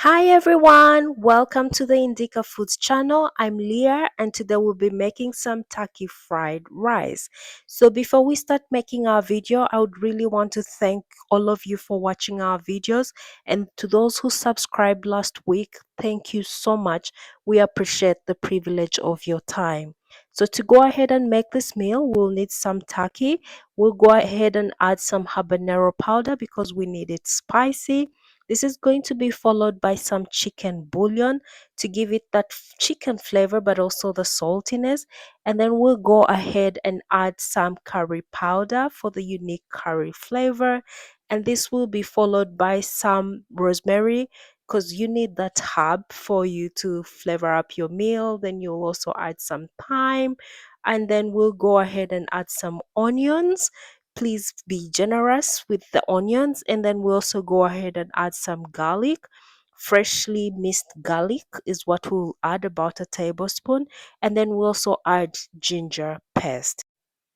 Hi everyone, welcome to the Indica Foods channel. I'm Leah and today we'll be making some turkey fried rice. So before we start making our video, I would really want to thank all of you for watching our videos, and to those who subscribed last week, thank you so much. We appreciate the privilege of your time. So to go ahead and make this meal, we'll need some turkey. We'll go ahead and add some habanero powder because we need it spicy. This is going to be followed by some chicken bouillon to give it that chicken flavor but also the saltiness. And then we'll go ahead and add some curry powder for the unique curry flavor. And this will be followed by some rosemary because you need that herb for you to flavor up your meal. Then you'll also add some thyme. And then we'll go ahead and add some onions. Please be generous with the onions, and then we also go ahead and add some garlic. Freshly minced garlic is what we'll add, about a tablespoon, and then we'll also add ginger paste.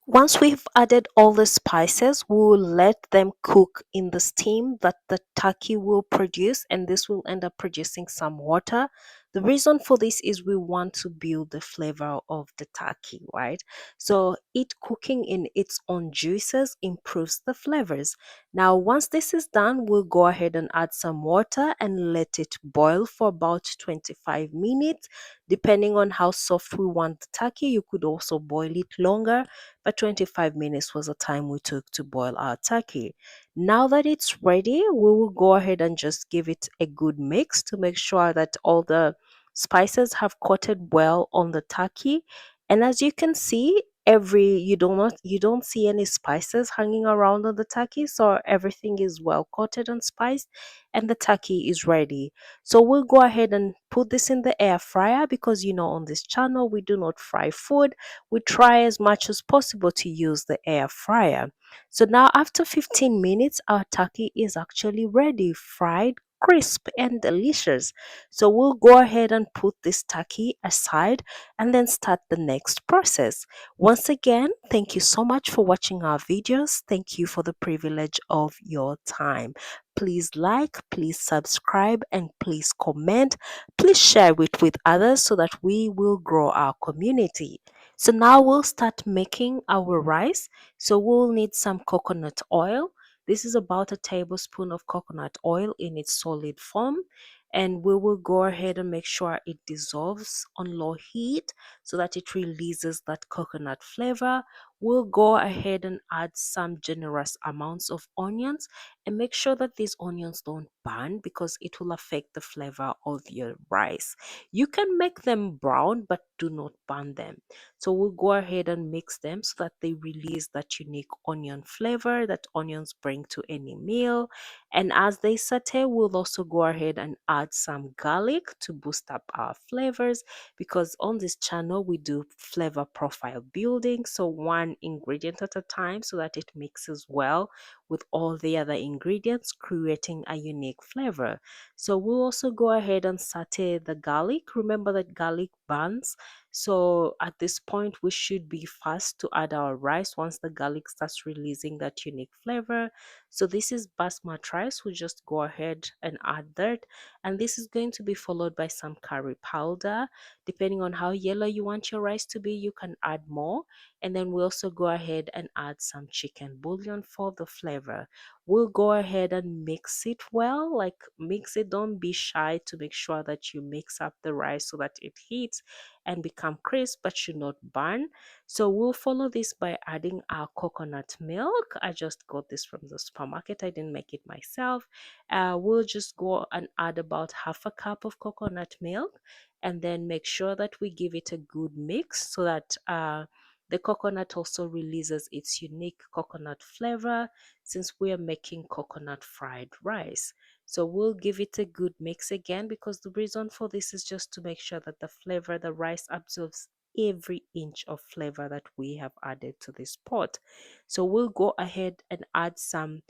Once we've added all the spices, we will let them cook in the steam that the turkey will produce, and this will end up producing some water. The reason for this is we want to build the flavor of the turkey, right? So it cooking in its own juices improves the flavors. Now, once this is done, we'll go ahead and add some water and let it boil for about 25 minutes. Depending on how soft we want the turkey, you could also boil it longer, but 25 minutes was the time we took to boil our turkey. Now that it's ready, we will go ahead and just give it a good mix to make sure that all the spices have coated well on the turkey. And as you can see, every you don't see any spices hanging around on the turkey, so everything is well coated and spiced, and the turkey is ready. So we'll go ahead and put this in the air fryer because on this channel we do not fry food. We try as much as possible to use the air fryer. So now after 15 minutes, our turkey is actually ready, fried, crisp and delicious. So we'll go ahead and put this turkey aside and then start the next process. Once again, thank you so much for watching our videos. Thank you for the privilege of your time. Please like, please subscribe, and please comment. Please share it with others so that we will grow our community. So now we'll start making our rice. So we'll need some coconut oil. This is about a tablespoon of coconut oil in its solid form. And we will go ahead and make sure it dissolves on low heat so that it releases that coconut flavor. We'll go ahead and add some generous amounts of onions and make sure that these onions don't burn because it will affect the flavor of your rice. You can make them brown, but do not burn them. So we'll go ahead and mix them so that they release that unique onion flavor that onions bring to any meal. And as they saute, we'll also go ahead and add some garlic to boost up our flavors because on this channel we do flavor profile building. So one ingredient at a time so that it mixes well with all the other ingredients, creating a unique flavor. So we'll also go ahead and saute the garlic. Remember that garlic burns, so at this point, we should be fast to add our rice once the garlic starts releasing that unique flavor. So this is basmati rice. We just go ahead and add that. And this is going to be followed by some curry powder. Depending on how yellow you want your rice to be, you can add more. And then we also go ahead and add some chicken bouillon for the flavor. We'll go ahead and mix it well, like mix it. Don't be shy to make sure that you mix up the rice so that it heats and become crisp but should not burn. So we'll follow this by adding our coconut milk. I just got this from the supermarket. I didn't make it myself. We'll just go and add about half a cup of coconut milk and then make sure that we give it a good mix so that the coconut also releases its unique coconut flavor since we are making coconut fried rice. So we'll give it a good mix again because the reason for this is just to make sure that the rice absorbs every inch of flavor that we have added to this pot. So we'll go ahead and add some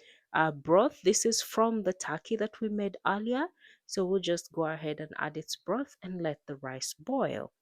broth. This is from the turkey that we made earlier. So we'll just go ahead and add its broth and let the rice boil.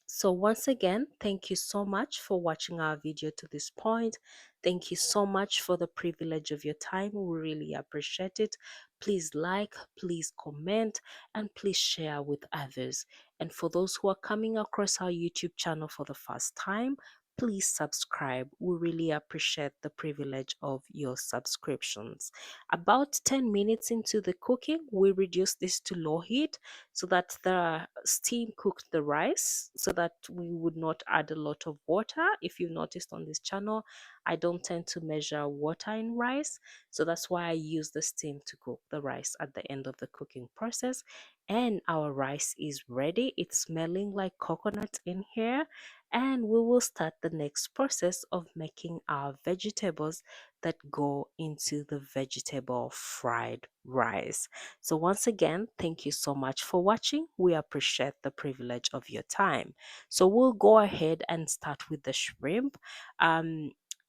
So once again, thank you so much for watching our video to this point. Thank you so much for the privilege of your time. We really appreciate it. Please like, please comment, and please share with others. And for those who are coming across our YouTube channel for the first time, please subscribe. We really appreciate the privilege of your subscriptions. About 10 minutes into the cooking, we reduce this to low heat so that the steam cooked the rice, so that we would not add a lot of water. If you've noticed on this channel, I don't tend to measure water in rice, so that's why I use the steam to cook the rice at the end of the cooking process. And our rice is ready. It's smelling like coconut in here, and we will start the next process of making our vegetables that go into the vegetable fried rice. So once again, thank you so much for watching. We appreciate the privilege of your time. So we'll go ahead and start with the shrimp.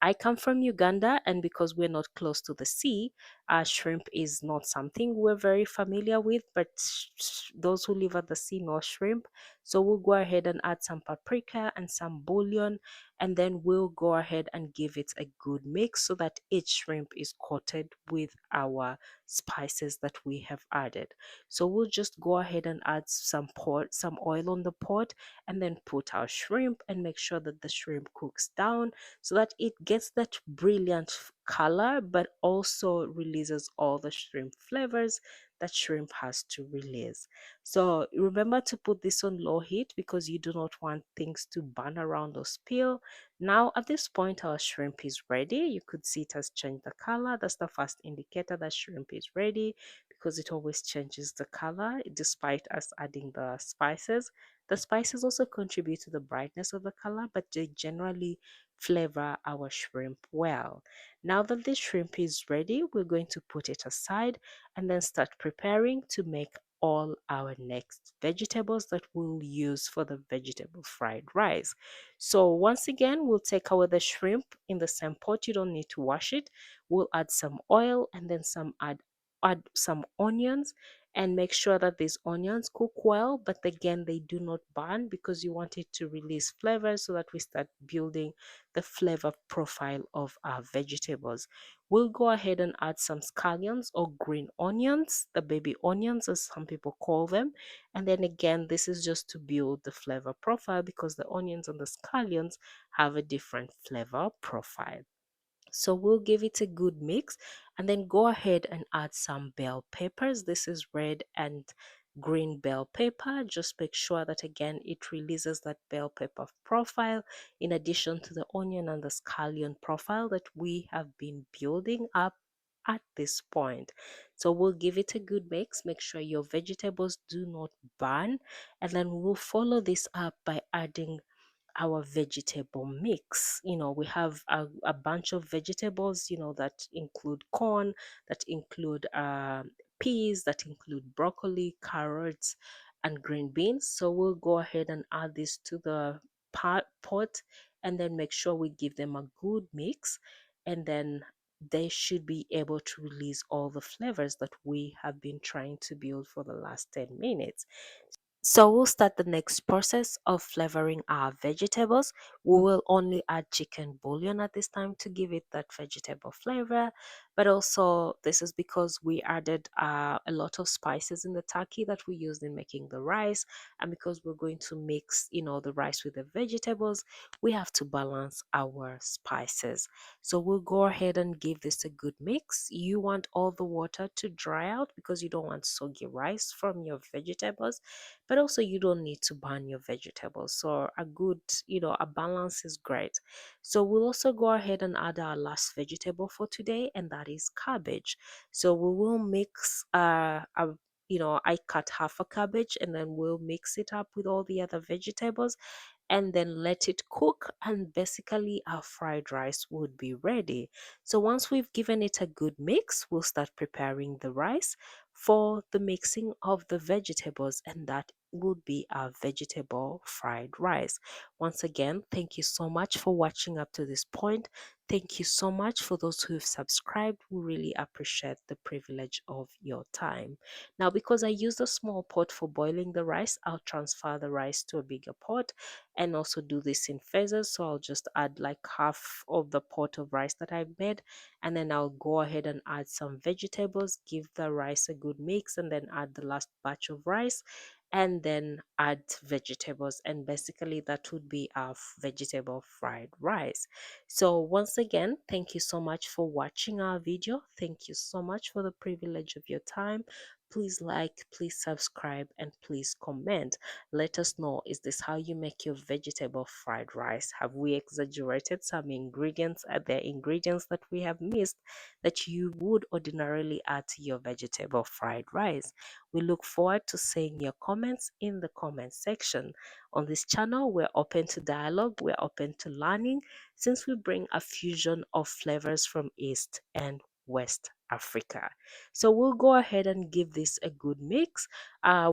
I come from Uganda, and because we're not close to the sea, shrimp is not something we're very familiar with, but those who live at the sea know shrimp. So we'll go ahead and add some paprika and some bouillon, and then we'll go ahead and give it a good mix so that each shrimp is coated with our spices that we have added. So we'll just go ahead and add some oil on the pot, and then put our shrimp and make sure that the shrimp cooks down so that it gets that brilliant color, but also releases all the shrimp flavors that shrimp has to release. So remember to put this on low heat because you do not want things to burn around or spill. Now at this point our shrimp is ready. You could see it has changed the color. That's the first indicator that shrimp is ready, because it always changes the color despite us adding the spices. The spices also contribute to the brightness of the color, but they generally flavor our shrimp well. Now that the shrimp is ready, we're going to put it aside and then start preparing to make all our next vegetables that we'll use for the vegetable fried rice. So once again, we'll take away the shrimp in the same pot. You don't need to wash it. We'll add some oil and then add some onions, and make sure that these onions cook well, but again they do not burn, because you want it to release flavor so that we start building the flavor profile of our vegetables. We'll go ahead and add some scallions or green onions, the baby onions as some people call them. And then again, this is just to build the flavor profile, because the onions and the scallions have a different flavor profile. So we'll give it a good mix, and then go ahead and add some bell peppers. This is red and green bell pepper. Just make sure that again it releases that bell pepper profile, in addition to the onion and the scallion profile that we have been building up at this point. So we'll give it a good mix. Make sure your vegetables do not burn, and then we'll follow this up by adding our vegetable mix. We have a bunch of vegetables, that include corn, that include peas, that include broccoli, carrots, and green beans. So we'll go ahead and add this to the pot, and then make sure we give them a good mix, and then they should be able to release all the flavors that we have been trying to build for the last 10 minutes. So we'll start the next process of flavoring our vegetables. We will only add chicken bouillon at this time to give it that vegetable flavor. But also this is because we added a lot of spices in the turkey that we used in making the rice. And because we're going to mix, the rice with the vegetables, we have to balance our spices. So we'll go ahead and give this a good mix. You want all the water to dry out because you don't want soggy rice from your vegetables, but also you don't need to burn your vegetables. So a good, a balance is great. So we'll also go ahead and add our last vegetable for today, and that is cabbage. So we will mix I cut half a cabbage, and then we'll mix it up with all the other vegetables, and then let it cook, and basically our fried rice would be ready. So once we've given it a good mix, we'll start preparing the rice for the mixing of the vegetables, and that would be our vegetable fried rice. Once again, thank you so much for watching up to this point. Thank you so much for those who've subscribed. We really appreciate the privilege of your time. Now, because I used a small pot for boiling the rice, I'll transfer the rice to a bigger pot and also do this in phases. So I'll just add like half of the pot of rice that I've made, and then I'll go ahead and add some vegetables, give the rice a good mix, and then add the last batch of rice, and then add vegetables, and basically that would be our vegetable fried rice. So once again, thank you so much for watching our video. Thank you so much for the privilege of your time. Please like, please subscribe, and please comment. Let us know, is this how you make your vegetable fried rice? Have we exaggerated some ingredients? Are there ingredients that we have missed that you would ordinarily add to your vegetable fried rice? We look forward to seeing your comments in the comment section. On this channel, we're open to dialogue, we're open to learning, since we bring a fusion of flavors from East and West Africa. So we'll go ahead and give this a good mix.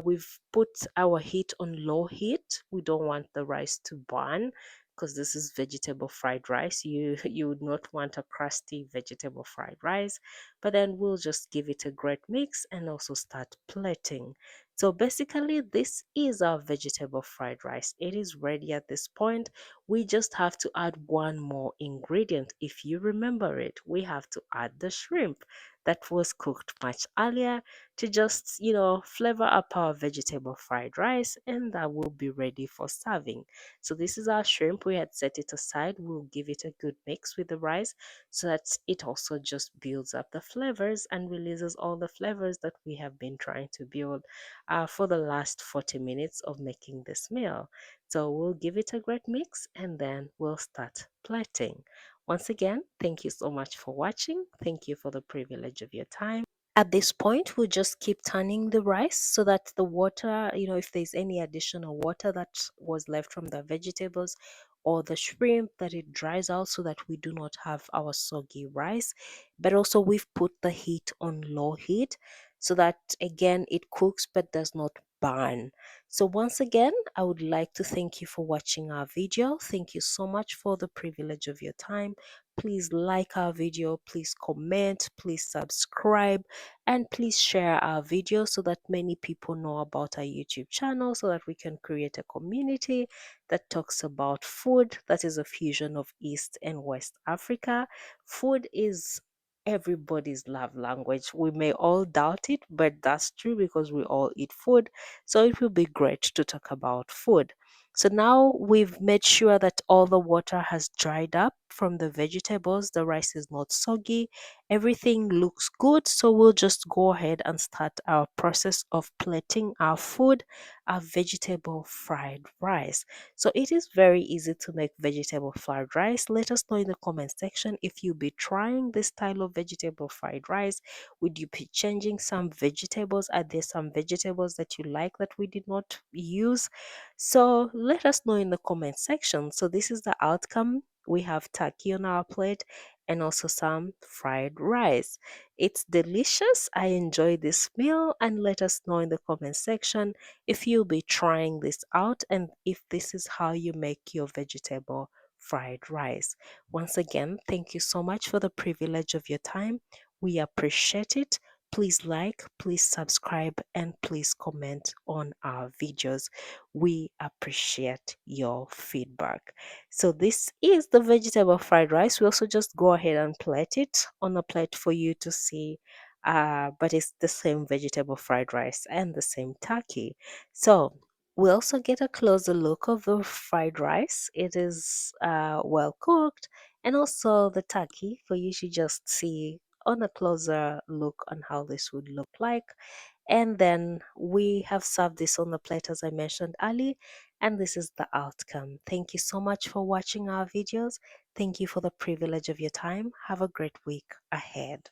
We've put our heat on low heat. We don't want the rice to burn because this is vegetable fried rice. You would not want a crusty vegetable fried rice. But then we'll just give it a great mix and also start plating. So basically, this is our vegetable fried rice. It is ready at this point. We just have to add one more ingredient. If you remember it, we have to add the shrimp that was cooked much earlier to just, flavor up our vegetable fried rice, and that will be ready for serving. So this is our shrimp. We had set it aside. We'll give it a good mix with the rice so that it also just builds up the flavors and releases all the flavors that we have been trying to build for the last 40 minutes of making this meal. So we'll give it a great mix and then we'll start plating. Once again, thank you so much for watching. Thank you for the privilege of your time. At this point, we'll just keep turning the rice so that the water, if there's any additional water that was left from the vegetables or the shrimp, that it dries out so that we do not have our soggy rice. But also, we've put the heat on low heat so that again it cooks but does not burn. So once again, I would like to thank you for watching our video. Thank you so much for the privilege of your time. Please like our video, please comment, please subscribe, and please share our video so that many people know about our YouTube channel, so that we can create a community that talks about food that is a fusion of East and West Africa. Food is everybody's love language. We may all doubt it, but that's true because we all eat food. So it will be great to talk about food. So now we've made sure that all the water has dried up from the vegetables. The rice is not soggy. Everything looks good. So we'll just go ahead and start our process of plating our food, our vegetable fried rice. So it is very easy to make vegetable fried rice. Let us know in the comment section if you'll be trying this style of vegetable fried rice. Would you be changing some vegetables? Are there some vegetables that you like that we did not use? So let us know in the comment section. So this is the outcome. We have turkey on our plate and also some fried rice. It's delicious. I enjoy this meal, and let us know in the comment section if you'll be trying this out and if this is how you make your vegetable fried rice. Once again, thank you so much for the privilege of your time. We appreciate it. Please like, please subscribe, and please comment on our videos. We appreciate your feedback. So this is the vegetable fried rice. We also just go ahead and plate it on a plate for you to see. But it's the same vegetable fried rice and the same turkey. So we also get a closer look of the fried rice. It is well cooked, and also the turkey for you to just see on a closer look on how this would look like. And then we have served this on the plate as I mentioned earlier, and this is the outcome. Thank you so much for watching our videos. Thank you for the privilege of your time. Have a great week ahead.